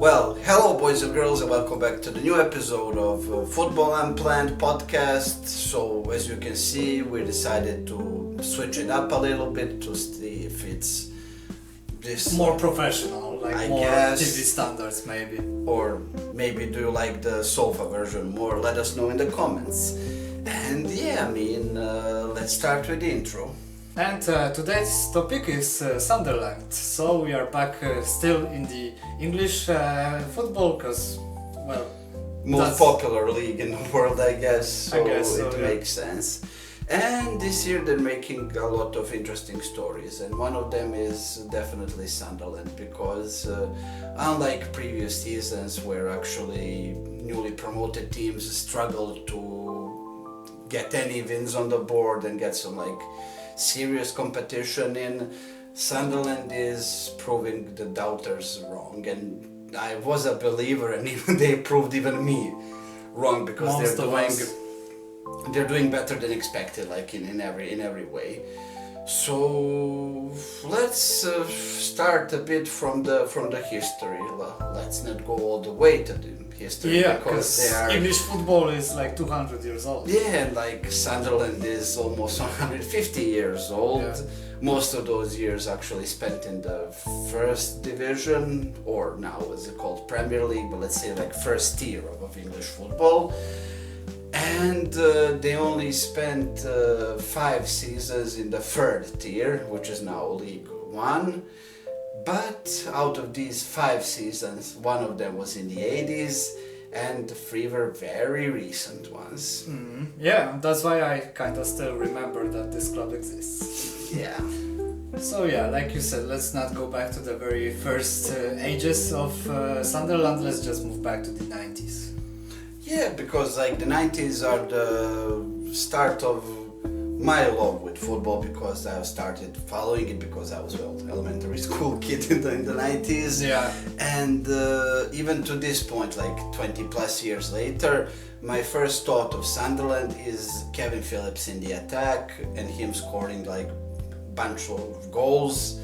Well, hello boys and girls and welcome back to the new episode of Football Unplanned podcast. So as you can see, we decided to switch it up a little bit to see if it's this More professional, like I more guess. TV standards maybe. or maybe do you like the sofa version more? Let us know in the comments. And let's start with the intro. And today's topic is Sunderland. So we are back still in the English football because, well, Most that's- popular league in the world, I guess. So I guess so, it yeah. makes sense. And this year they're making a lot of interesting stories, and one of them is definitely Sunderland because unlike previous seasons where actually newly promoted teams struggled to get any wins on the board and get some serious competition in, Sunderland is proving the doubters wrong, and I was a believer, and even they proved even me wrong because Most of us. they're doing better than expected, in every way. So let's start a bit from the history. Let's not go all the way to the history Yeah, because they because are. English football is like 200 years old. Yeah, and Sunderland is almost 150 years old. Yeah. Most of those years actually spent in the first division, or now is it called Premier League, but let's say first tier of English football. And they only spent 5 seasons in the third tier, which is now League One. But out of these 5 seasons, one of them was in the 80s, and 3 were very recent ones. Yeah, that's why I kind of still remember that this club exists. Yeah. So yeah, like you said, let's not go back to the very first ages of Sunderland. Let's just move back to the 90s. Yeah, because the 90s are the start of my love with football, because I started following it because I was elementary school kid in the 90s. Yeah. And even to this point, 20 plus years later, my first thought of Sunderland is Kevin Phillips in the attack and him scoring bunch of goals,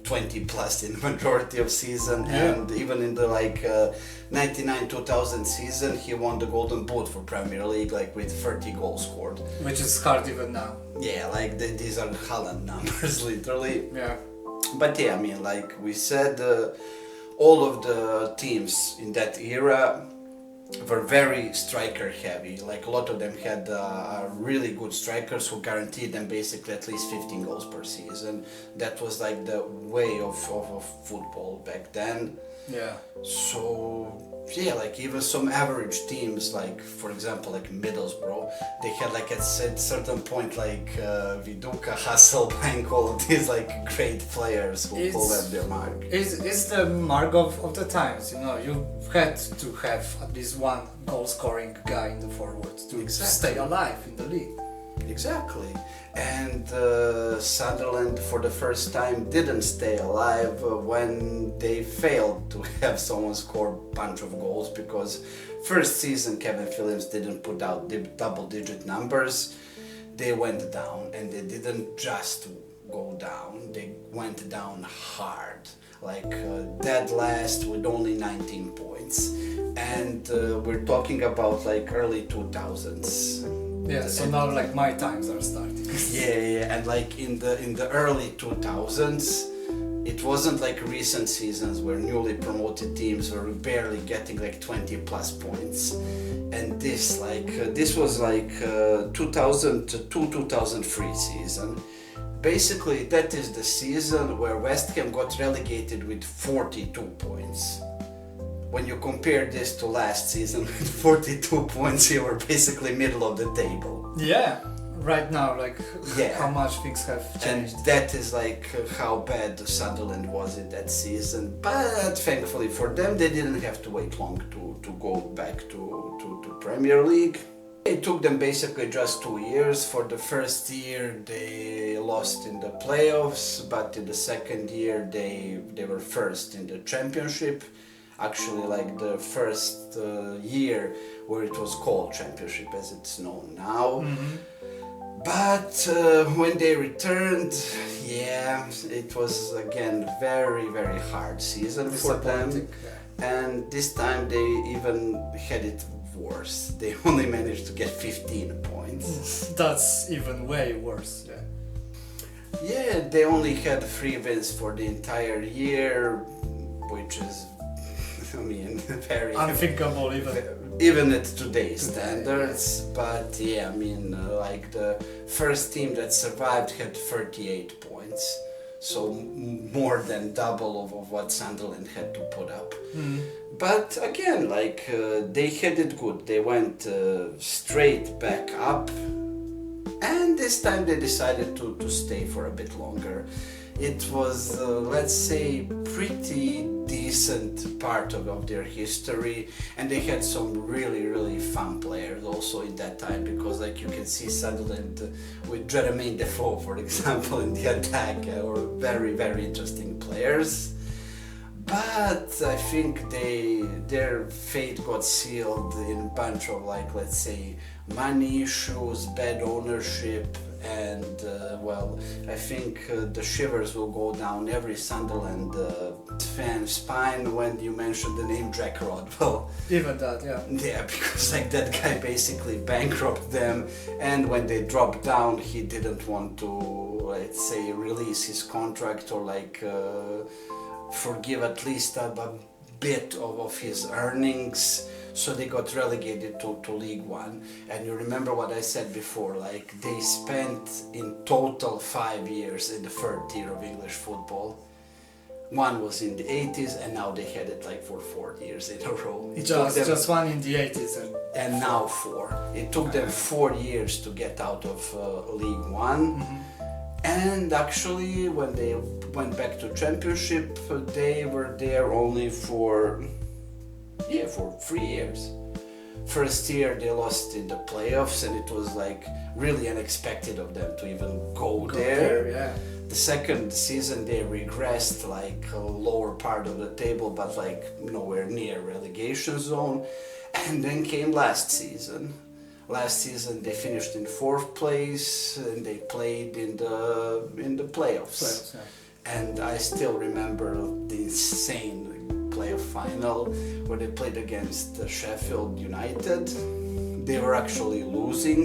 20 plus in majority of season. Yeah. And even in the 99-2000 season, he won the Golden Boot for Premier League with 30 goals scored. Which is hard even now. Yeah, these are Holland numbers literally. Yeah. But yeah, like we said, all of the teams in that era were very striker heavy. A lot of them had really good strikers who guaranteed them basically at least 15 goals per season. That was the way of football back then. Yeah. So yeah, even some average teams, for example Middlesbrough, they had at certain point Viduka, Hasselbank, all of these great players who left their mark. It's the mark of the times, you had to have at least one goal scoring guy in the forward to Exactly. stay alive in the league. Exactly. And Sunderland for the first time didn't stay alive when they failed to have someone score a bunch of goals, because first season Kevin Phillips didn't put out double-digit numbers. They went down, and they didn't just go down, they went down hard. Dead last with only 19 points. And we're talking about early 2000s. Yeah, so now my times are starting. Yeah, and in the early 2000s, it wasn't like recent seasons where newly promoted teams were barely getting 20 plus points. And this was 2002-2003 season. Basically, that is the season where West Ham got relegated with 42 points. When you compare this to last season with 42 points, you were basically middle of the table. Yeah, right now, Yeah. how much things have And changed. that is how bad Sunderland was in that season. But thankfully for them, they didn't have to wait long to go back to Premier League. It took them basically just 2 years. For the first year, they lost in the playoffs, but in the second year, they were first in the championship. Actually, the first year where it was called championship as it's known now. Mm-hmm. But when they returned, yeah, it was again very, very hard season for them. Disappointing. and this time they even had it worse. They only managed to get 15 points. That's even way worse. Yeah. Yeah, they only had 3 wins for the entire year, which is, I mean, very unthinkable even at today's standards. But yeah, I mean, like the first team that survived had 38 points, so more than double of what Sunderland had to put up. But again, like they had it good. They went straight back up, and this time they decided to stay for a bit longer. It was, let's say, pretty decent part of their history, and they had some really fun players also in that time, because like you can see Sunderland with Jermaine Defoe, for example, in the attack, were very interesting players. But I think their fate got sealed in a bunch of, like, let's say, money issues, bad ownership, and well, I think the shivers will go down every Sunderland fan's spine when you mention the name Jack Rodwell. Even that, yeah. Yeah, because like that guy basically bankrupted them, and when they dropped down, he didn't want to, let's say, release his contract or like forgive at least a bit of his earnings. So they got relegated to League One. And you remember what I said before, like they spent in total 5 years in the third tier of English football. One was in the 80s, and now they had it like for 4 years in a row. Just one in the 80s. And now 4. It took them 4 years to get out of League One. And actually, when they went back to Championship, they were there only for 3 years. First year they lost in the playoffs, and it was like really unexpected of them to even go there. Yeah. The second season they regressed, like a lower part of the table, but like nowhere near relegation zone. And then came last season. Last season they finished in 4th place, and they played in the playoffs. And I still remember the insane playoff final where they played against Sheffield United. They were actually losing,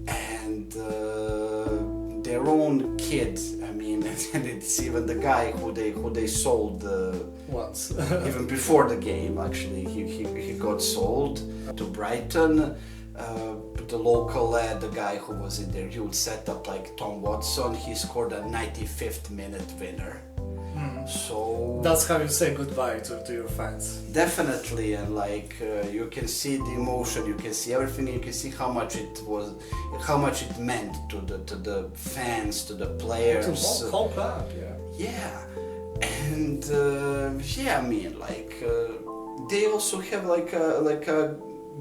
and their own kid, I mean, and it's even the guy who they sold once even before the game. Actually, he got sold to Brighton. The local lad, the guy who was in their youth setup, like Tom Watson, he scored a 95th minute winner. So that's how you say goodbye to your fans. Definitely, and like you can see the emotion, you can see everything, you can see how much it meant to the fans, to the players, to the whole club. Yeah, and I mean, like they also have like a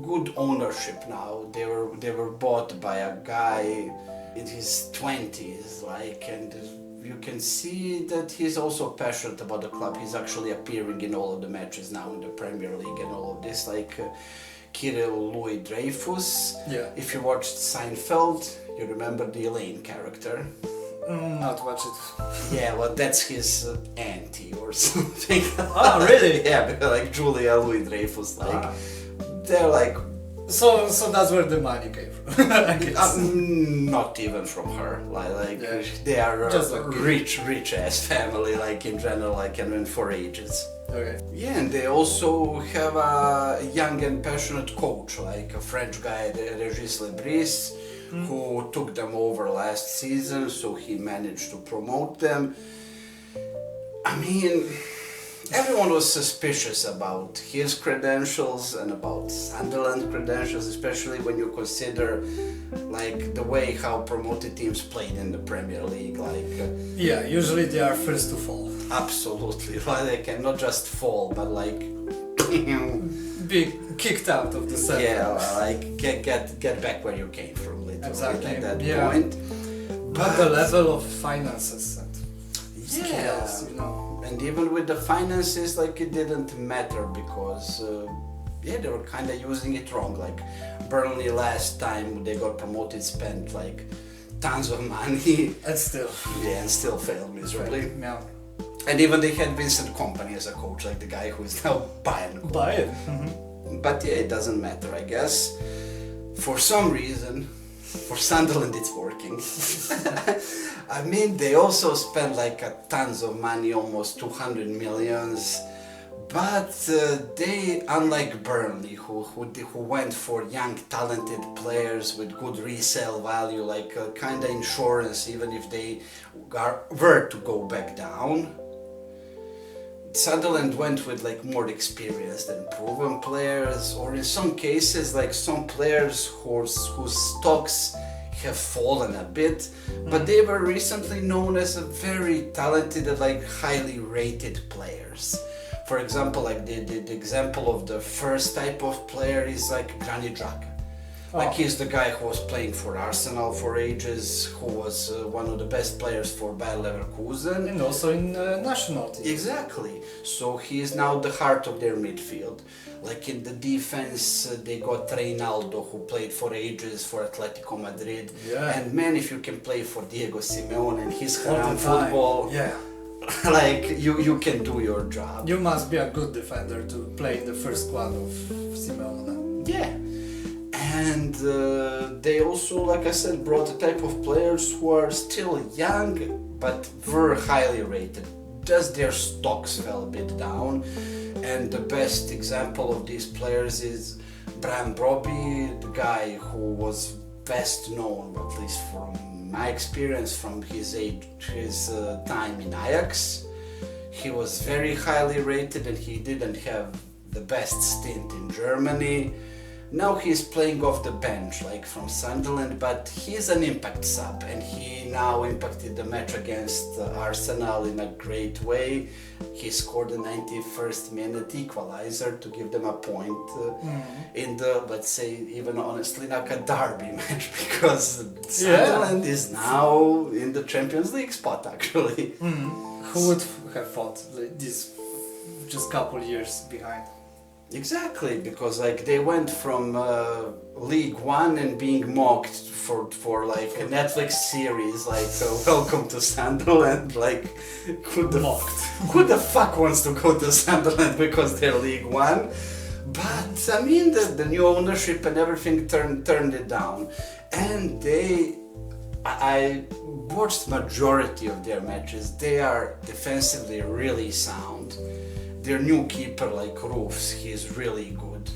good ownership now. They were bought by a guy in his 20s, like, and you can see that he's also passionate about the club. He's actually appearing in all of the matches now in the Premier League and all of this, like Kirill Louis Dreyfus. Yeah. If you watched Seinfeld, you remember the Elaine character. Not watch it. Yeah, well, that's his auntie or something. Oh, really? Yeah, like Julia Louis Dreyfus, like they're like. So that's where the money came from. I guess. Not even from her. Like Yeah. they are Just a rich ass family, like in general, like and for ages. Okay. Yeah, and they also have a young and passionate coach, like a French guy, Régis Lebris, who took them over last season, so he managed to promote them. I mean, everyone was suspicious about his credentials and about Sunderland's credentials, especially when you consider like the way how promoted teams played in the Premier League. Like Yeah, usually they are first to fall. absolutely, like they can not just fall, but like Be kicked out of the center. yeah, like get back where you came from, literally Exactly, at that yeah. point. But the level of finances and Yeah. skills, you know. And even with the finances, like it didn't matter because they were kind of using it wrong. Like Burnley last time they got promoted spent like tons of money And still. and still failed miserably. Yeah. And even they had Vincent Kompany as a coach, like the guy who is now Bayern. Bayern. But yeah, it doesn't matter, I guess. For some reason, for Sunderland it's working. I mean, they also spent like tons of money, almost 200 millions. But they, unlike Burnley, who went for young, talented players with good resale value, like kind of insurance, even if they were to go back down. Sunderland went with like more experienced and proven players, or in some cases like some players whose stocks have fallen a bit, but they were recently known as a very talented and like highly rated players. For example, like the example of the first type of player is like Granit Xhaka. Like he's the guy who was playing for Arsenal for ages, who was one of the best players for Bayer Leverkusen. And also in national team. Exactly. So he is now the heart of their midfield. Like in the defense, they got Reinaldo, who played for ages for Atletico Madrid. Yeah. And man, if you can play for Diego Simeone and his Haram football, yeah. like you can do your job. You must be a good defender to play in the first squad of Simeone. Yeah. And they also, like I said, brought a type of players who are still young but were highly rated. Just their stocks fell a bit down. And the best example of these players is Brian Brobby, the guy who was best known, at least from my experience, from his time in Ajax. He was very highly rated and he didn't have the best stint in Germany. Now he's playing off the bench, like from Sunderland, but he's an impact sub, and he now impacted the match against Arsenal in a great way. He scored the 91st minute equalizer to give them a point in the, let's say, even honestly, like a derby match, because Sunderland is now in the Champions League spot, actually. Who would have thought like, this just couple years behind? Exactly, because like they went from League One and being mocked for like a Netflix series like Welcome to Sunderland, like who the fuck wants to go to Sunderland because they're League One? But I mean the new ownership and everything turned it down, and I watched majority of their matches. They are defensively really sound. Their new keeper, like Roofs, he's really good.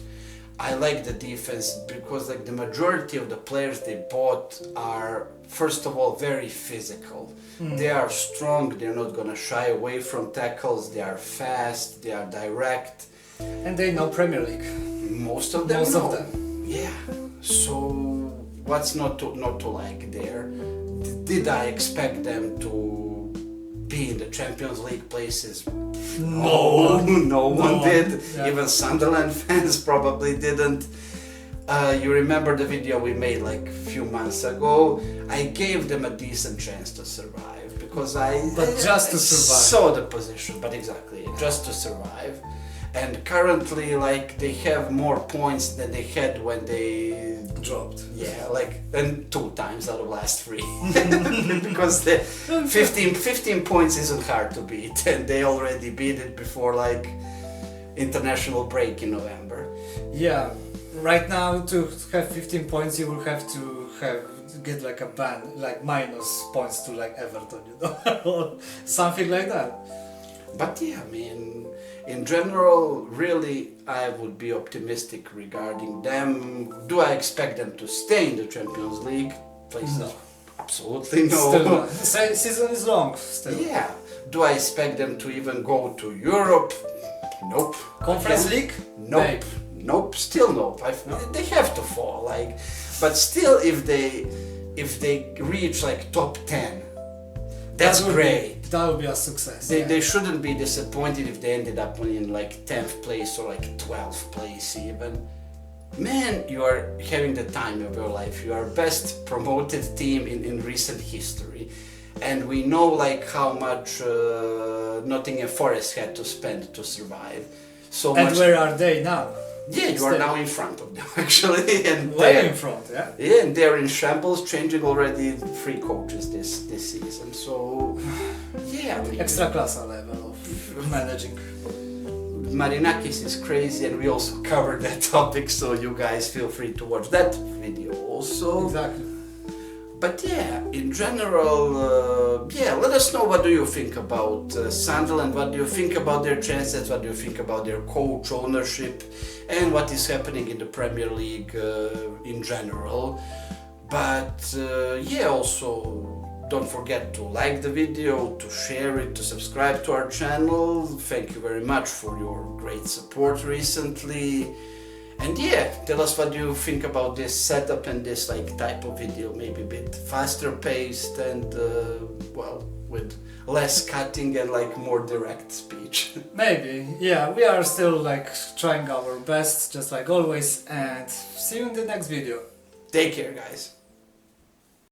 I like the defense because like the majority of the players they bought are, first of all, very physical. They are strong, they're not gonna shy away from tackles, they are fast, they are direct. And they know Premier League. Most of them Yeah. So what's not to like there? Did I expect them to be in the Champions League places? No one did. Yeah. Even Sunderland fans probably didn't. You remember the video we made like a few months ago? I gave them a decent chance to survive because I saw the position, but exactly, just to survive. And currently, like, they have more points than they had when they dropped. Yeah, like, and 2 times out of last 3. Because the 15 points isn't hard to beat, and they already beat it before, like, international break in November. Yeah, right now to have 15 points, you will have to get like a ban, like minus points to like Everton, you know, or something like that. But yeah, I mean, in general, really, I would be optimistic regarding them. Do I expect them to stay in the Champions League? Please, no. Absolutely no. Still not. The season is long still. Yeah. Do I expect them to even go to Europe? Nope. Conference League? Nope. Maybe. Nope. Still nope. They have to fall. Like, but still, if they reach like top 10, that's great. That would be a success. They shouldn't be disappointed if they ended up in like 10th place or like 12th place even. Man, you are having the time of your life. You are best promoted team in recent history. And we know like how much Nottingham Forest had to spend to survive. And where are they now? Yeah, you are now in front of them actually, and way in front, yeah. Yeah, and they're in shambles, changing already 3 coaches this season. So yeah, I mean, Extra class level of managing. Marinakis is crazy, and we also covered that topic, so you guys feel free to watch that video also. Exactly. But yeah, in general, yeah, let us know what do you think about Sunderland, what do you think about their chances, what do you think about their coach, ownership, and what is happening in the Premier League in general. But yeah, also don't forget to like the video, to share it, to subscribe to our channel. Thank you very much for your great support recently. And yeah, tell us what you think about this setup and this like type of video, maybe a bit faster paced and well, with less cutting and like more direct speech. Maybe, yeah, we are still like trying our best, just like always, and see you in the next video. Take care, guys.